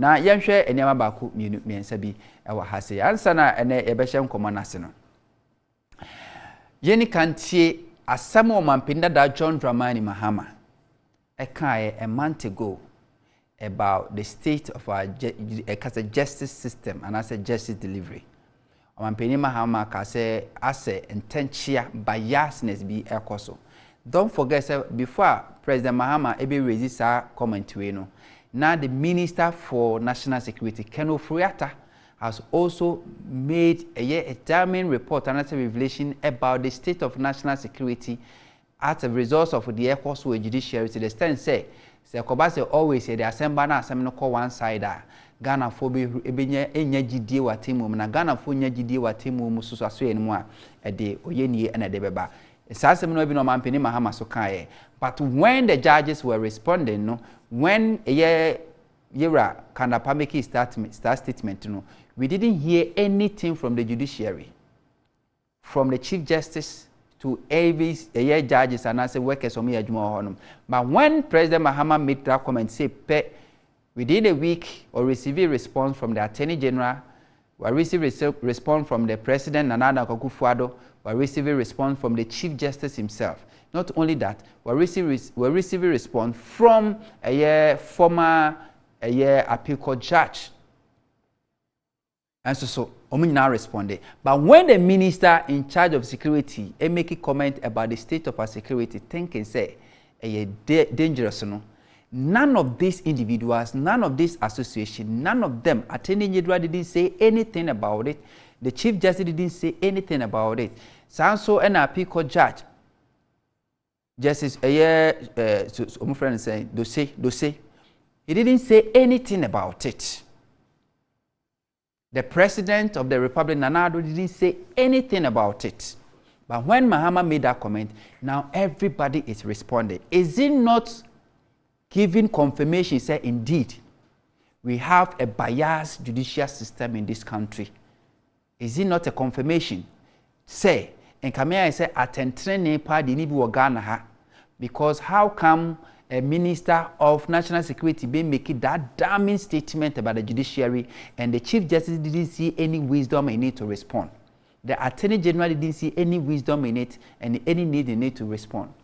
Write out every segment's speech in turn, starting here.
na yenhwe enema baako miensa bi ewa hase ansa na ene yebehye nkomo nase no yeni kantie asam o mampinda da John Dramani Mahama ekae a month ago about the state of our justice system and as a justice delivery. Mampini Mahama ka say ase intenchia biasness bi ekoso. Don't forget say before President Mahama ebe raise our comment we no. Now the Minister for National Security Ken Oforiatta has also made a damning report and a revelation about the state of national security as a result of the efforts of the judiciary to the extent say Kobase always say the assembly na asem call one side Ghana for be ebenye enya gidie watemu na Ghana for nya gidie watemu mu so aso enu a ede oyenie na de beba asem no bi no mampeni Mahama so kae but when the judges were responding no when yera Kanapa make his statement no we didn't hear anything from the judiciary from the Chief Justice to every judges and as workers on me. But when President Mahama made that comment, say, within a week or receive a response from the Attorney General, or receive a response from the President Nana Akufo-Addo, or receive a response from the Chief Justice himself. Not only that, we receive a response from a former appeal court judge. And so Omunyina responded. But when the minister in charge of security make a comment about the state of our security, thinking say dangerous, no. None of these individuals, none of this association, none of them, Attorney General didn't say anything about it. The Chief Justice didn't say anything about it. So an appeal court judge, Justice my friend saying, Dose, he didn't say anything about it. The President of the Republic, Nana Addo, didn't say anything about it. But when Mahama made that comment, now everybody is responding. Is it not giving confirmation, say, indeed, we have a biased judicial system in this country? Is it not a confirmation? Say, and Kamea say, attentrene party ni bi Ghana ha. Because how come a Minister of National Security be making that damning statement about the judiciary and the Chief Justice didn't see any wisdom in it to respond? The Attorney General didn't see any wisdom in it and any need in it to respond.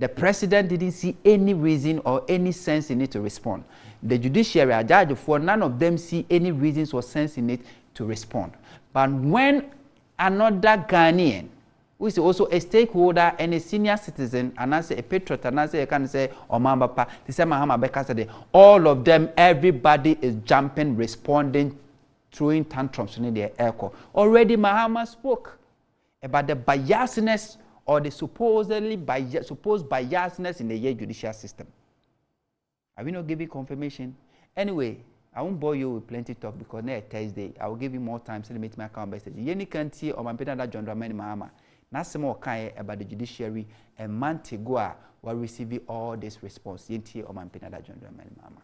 The President didn't see any reason or any sense in it to respond. The Judiciary, a judge for none of them see any reasons or sense in it to respond. But when another Ghanaian, who is also a stakeholder and a senior citizen, and I say a patriot, and I say I can say Omambapa, the same Mahama Beka said, all of them, everybody is jumping, responding, throwing tantrums in their echo. Already Mahama spoke about the biasness or the supposed biasness in the judicial system. I will not give you confirmation. Anyway, I won't bore you with plenty talk because next Thursday I will give you more time to make my account message. Yeni kanti or my penada John Dramani Mahama. Nasemo kai about the judiciary a month ago while receiving all this response. Yenti or my penada John Dramani Mahama.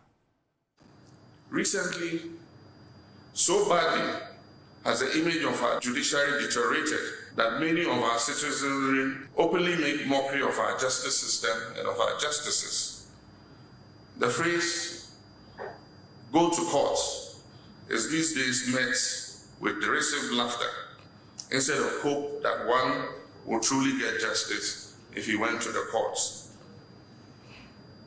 Recently, so badly has the image of our judiciary deteriorated that many of our citizenry openly make mockery of our justice system and of our justices. The phrase, go to court, is these days met with derisive laughter instead of hope that one will truly get justice if he went to the courts.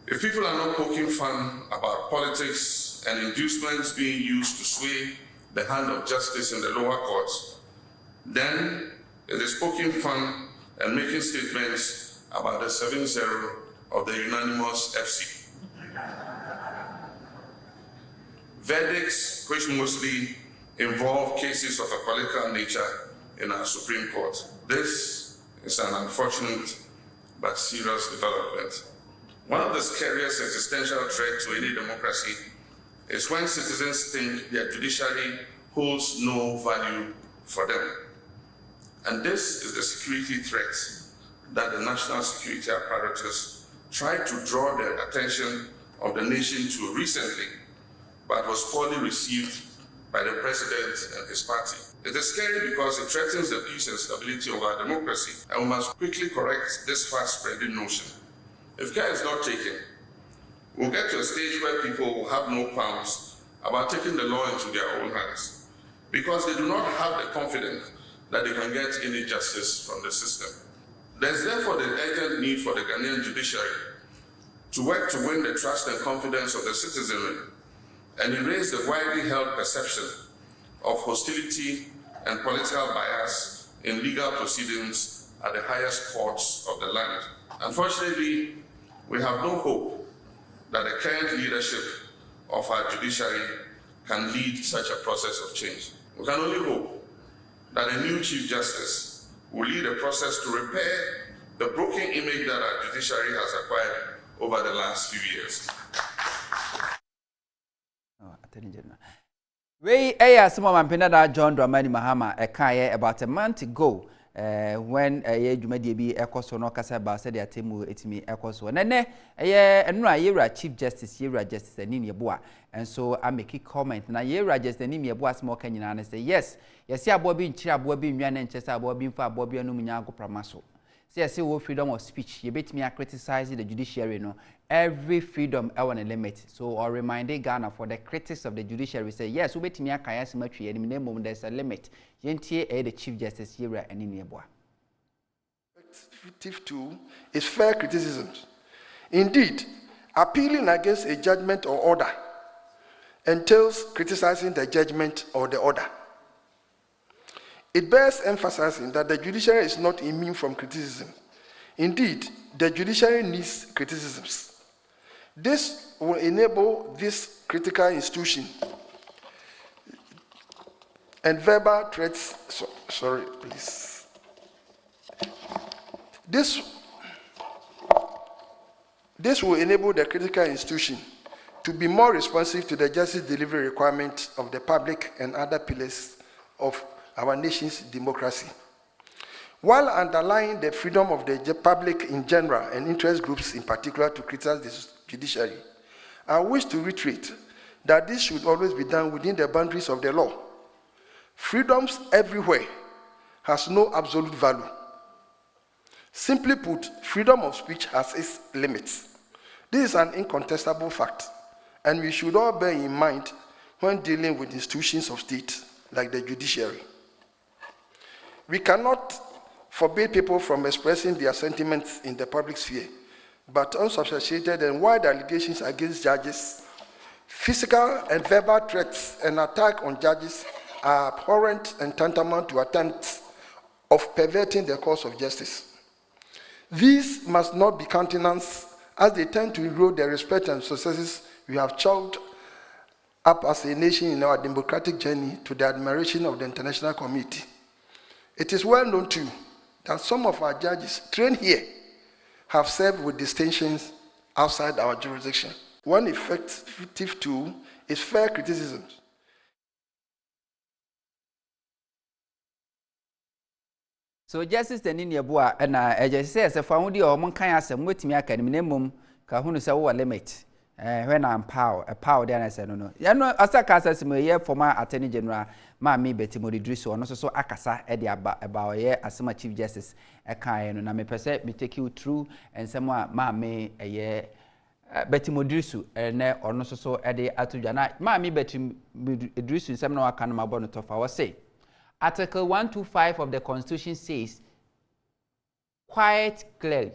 If people are not poking fun about politics and inducements being used to sway the hand of justice in the lower courts, then it is poking fun and making statements about the 7-0 of the unanimous FC. Verdicts which mostly involve cases of a political nature in our Supreme Court. This is an unfortunate but serious development. One of the scariest existential threats to any democracy is when citizens think their judiciary holds no value for them. And this is the security threat that the national security apparatus tried to draw the attention of the nation to recently, but was poorly received by the president and his party. It is scary because it threatens the peace and stability of our democracy, and we must quickly correct this fast-spreading notion. If care is not taken, we'll get to a stage where people will have no qualms about taking the law into their own hands because they do not have the confidence that they can get any justice from the system. There's therefore the urgent need for the Ghanaian judiciary to work to win the trust and confidence of the citizenry and erase the widely held perception of hostility and political bias in legal proceedings at the highest courts of the land. Unfortunately, we have no hope that the current leadership of our judiciary can lead such a process of change. We can only hope that a new Chief Justice will lead a process to repair the broken image that our judiciary has acquired over the last few years. We some of my John Dramani Mahama about a month ago when a Jumadi be echoes no Casaba said their team will me echoes one. And then Chief Justice, Yera Justice, and Nini Boa. And so I make a comment. Now, Yera Justice, and Nini Boa small Kenyan and say, yes, yeah, Bobby in Chia, Bobby in Yan and Chester, Bobby in Fa, Bobby and Numinago Pramaso. See, I say, freedom of speech. You bet me, I criticize the judiciary. No, every freedom, I want a limit. So, I remind Ghana for the critics of the judiciary say, yes, we bet me, I can't symmetry, and in the moment there's a limit. Yentie, the Chief Justice here and in Yeboa. Effective tool is fair criticisms. Indeed, appealing against a judgment or order entails criticizing the judgment or the order. It bears emphasizing that the judiciary is not immune from criticism. Indeed, the judiciary needs criticisms. This will enable this critical institution and verbal threats. Sorry, please. This will enable the critical institution to be more responsive to the justice delivery requirements of the public and other pillars of our nation's democracy, while underlying the freedom of the public in general and interest groups in particular to criticize the judiciary. I wish to reiterate that this should always be done within the boundaries of the law. Freedoms everywhere has no absolute value. Simply put, freedom of speech has its limits. This is an incontestable fact, and we should all bear in mind when dealing with institutions of state like the judiciary. We cannot forbid people from expressing their sentiments in the public sphere, but unsubstantiated and wide allegations against judges, physical and verbal threats and attack on judges are abhorrent and tantamount to attempts of perverting the course of justice. These must not be countenanced as they tend to erode the respect and successes we have chalked up as a nation in our democratic journey to the admiration of the international community. It is well known too that some of our judges trained here have served with distinctions outside our jurisdiction. One effective tool is fair criticism. So justice the Nini Boa and I just say as a found you or Monkaya some with me minimum Kahunu say what limit. When I'm a power, then I said no. You know, as a case me here for my Attorney General, me Betty Modidriso, and also so akasa Eddie about here as my Chief Justice a kind and I may per me take you through and someone me a year Betty Modidriso and or no so Eddie Atujana. Me Betty Modidriso some no can my bonnet of our say. Article 125 of the Constitution says quite clearly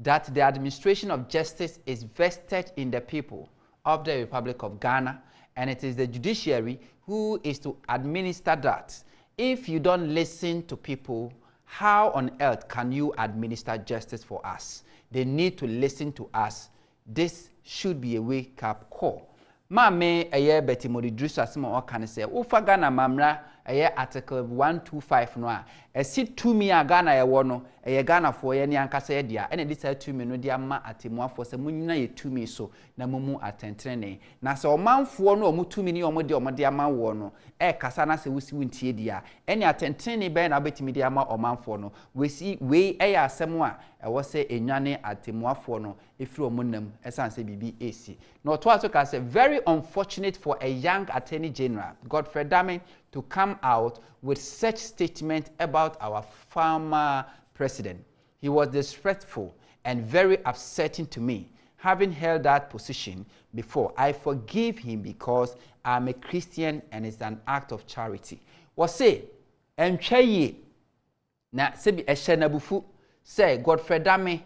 that the administration of justice is vested in the people of the Republic of Ghana, and it is the judiciary who is to administer that. If you don't listen to people, how on earth can you administer justice for us? They need to listen to us. This should be a wake-up call. Mame aye Betty Modidriso asema wakane se ufa Ghana mamra aye article 125 no a esi tumi a Ghana ye wo no aye Ghana fo ye ne ankasa ye dia ene disa tumi no dia ma atemuafo se munyina ye tumi so na mumu atentrene na se omanfo no omutumi ni omode omode ama wo no kasa na se wusi wuntie dia ene atentrene be na betimi dia ma omanfo no wesi we aye asem a ewo se enwane atemuafo no efiri omunam esan se bibi esi no to aso ka se very unfortunate for a young Attorney General, Godfrey Dame, to come out with such statement about our former president. He was disrespectful and very upsetting to me. Having held that position before, I forgive him because I'm a Christian and it's an act of charity. Was say, Mchaye, na sebi eshenabufu, say Godfrey Dame,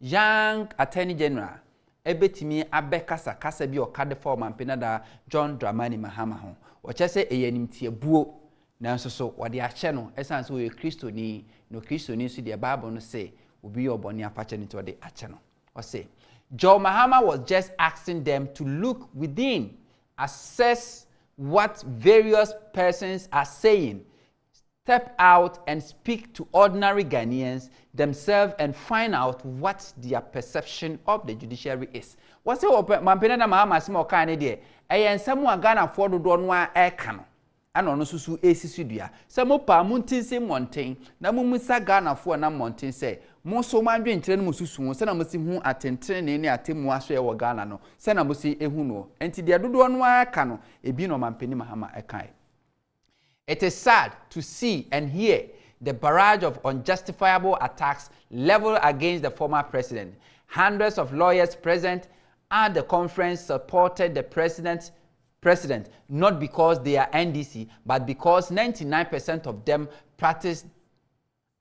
young Attorney General, ebetimi abekasa kasa bi okade for mampenada John Dramani Mahama ho. Oche se eyanimtie buo, nanso so wode ache no, esan so we Christoni, no Christoni so the Bible no say, obi oboni apache ni to wode ache no. Or say, John Mahama was just asking them to look within, assess what various persons are saying, step out and speak to ordinary Ghanaians themselves and find out what their perception of the judiciary is. What's the Mampenada Mahama Simo Kane de? Ayan Samu Ghana for the Donwa Ekano. And on Susu Esisudia. Samo pa Muntin se Mountain, Namumusa Ghana for na Mountain say. Moso mandwe ntrene mususu se na musi hu atentrene ne atemu aso e wo Ghana no se na musi ehu no enti de dodo no aka no ebi no mampeni Mahama ekai. It is sad to see and hear the barrage of unjustifiable attacks leveled against the former president. Hundreds of lawyers present at the conference supported the president not because they are NDC but because 99% of them practice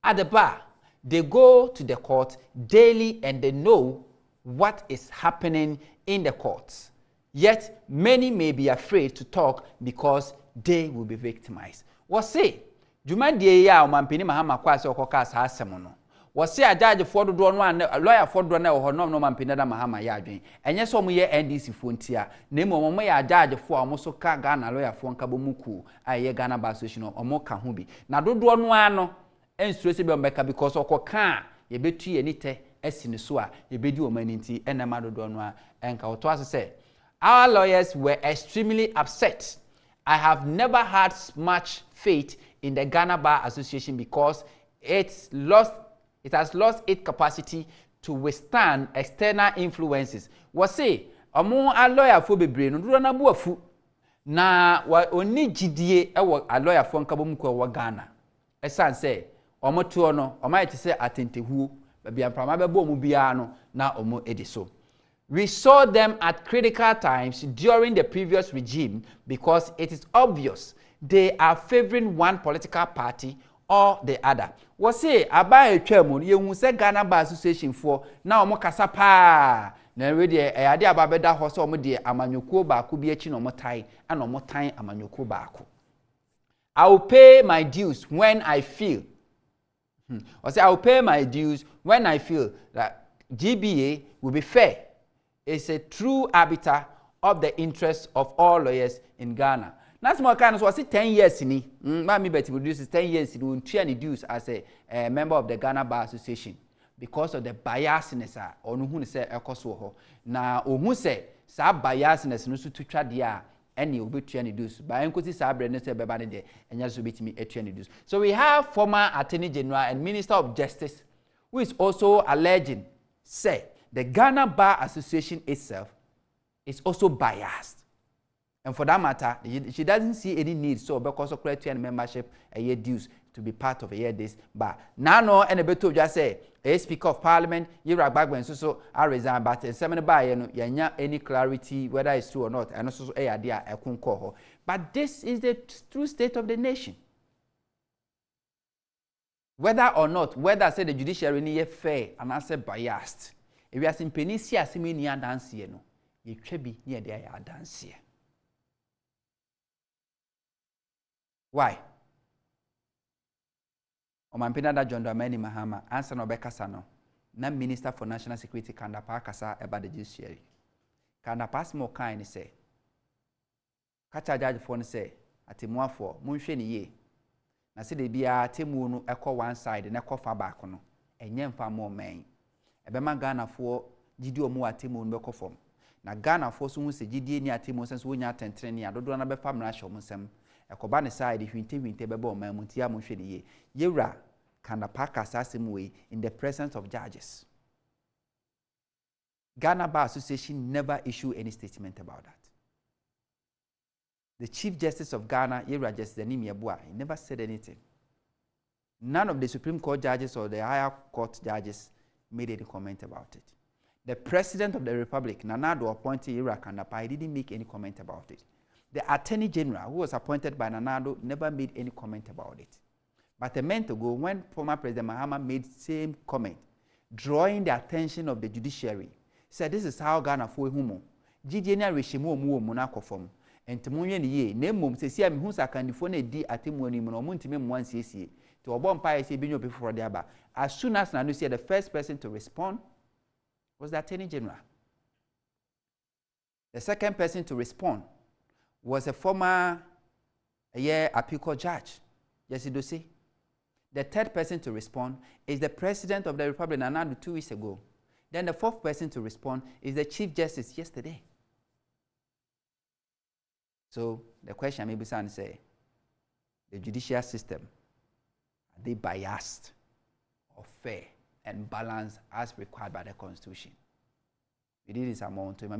at the bar. They go to the court daily and they know what is happening in the courts. Yet, many may be afraid to talk because they will be victimized. What say? Jumadi ya Mampini Mahama kwase okoka sa asemo no. What say a judge for do no a lawyer for do na ho no Mampini da Mahama ya adwen. Enye so mo ye NDC fontia. Na mo mo ya judge for omo so ka Ghana lawyer for nkabo muku aye Ghana Bar Association omo ka ho bi. Na dodo no ano enstress be mbeka because okoka ye betu ye nite esine so a ye bedi o maninti enema dodo no a enka oto ase say our lawyers were extremely upset. I have never had much faith in the Ghana Bar Association because it has lost its capacity to withstand external influences. What say omo a lawyer for bebre no do na bu afu na oni gidie e a lawyer for nkabo muko wa Ghana esan say omo to no omo ite say atentehuo ba bia prama be bo mu bia no na omo ediso. We saw them at critical times during the previous regime because it is obvious they are favoring one political party or the other. What say about a chairman? You will say Ghana Bar Association for now. Omo kasa pa na ready. Ade ababeda hoso omo de amanyoko baako bi echi no omo tai and omo tai amanyoko baako. I will pay my dues when I feel. I say I will pay my dues when I feel that GBA will be fair. It's a true arbiter of the interests of all lawyers in Ghana. That's more kind of so I say 10 years in me bet reduces 10 years in the dues as a member of the Ghana Bar Association because of the biasness or who say ekoso na ohun say sa biasness no so to twa dia any obetua dues ba enkosi sa bre no say beba ne de enya so betimi etua dues. So we have former Attorney General and Minister of Justice who is also alleging say the Ghana Bar Association itself is also biased. And for that matter, she doesn't see any need so because of credit and membership a year dues to be part of a year this bar. Now no and a beto just say a Speaker of Parliament, you are back when so I resign but in seven by any clarity whether it's true or not, and also a idea a kunko. But this is the true state of the nation. Whether or not, whether say the judiciary is fair and answer biased. If you are in Penisia, Siminia dance here, no, you should be near there dance here. Why? Omampinada John Dramani Mahama, answer no Bekasano, na Minister for National Security Kanda Pakasa about the judiciary. Kanda pass more kind say. Catch a judge for say, at a more for Munsheni ye. Na say the bia Timunu echo one side and echo far back no, and yen far more men. Ebema Ghana for Gidi omo atemu nbeko fom na Ghana for so hu se Gidi ni atemu sense wo nya tentrene adodo na be fam na hye omsem ekoba ne side hwinte bebe o mamu tia mo hwe ne ye yewra kana paka sasem we in the presence of judges. Ghana Bar Association never issued any statement about that. The Chief Justice of Ghana, Yewra Justice Anim Yeboah, he never said anything. None of the Supreme Court judges or the higher court judges made any comment about it. The President of the Republic, Nana Addo appointed Yewra Kandapa, he didn't make any comment about it. The Attorney General, who was appointed by Nanado, never made any comment about it. But a month ago, when former President Mahama made same comment, drawing the attention of the judiciary, said this is how Ghana for humo. GDNA regime mu monako form. And Timonye ye, name mum se siya mi hunsa kandifone di atimoni mono muntime mwansiesie. To obon pa ese binyo before the aba. As soon as Nanu said the first person to respond was the Attorney General. The second person to respond was a former appeal judge, Jesse Dosey. The third person to respond is the President of the Republic, Nanado, 2 weeks ago. Then the fourth person to respond is the Chief Justice yesterday. So the question may be say, the judicial system, are they biased or fair and balanced as required by the Constitution? It is amount to my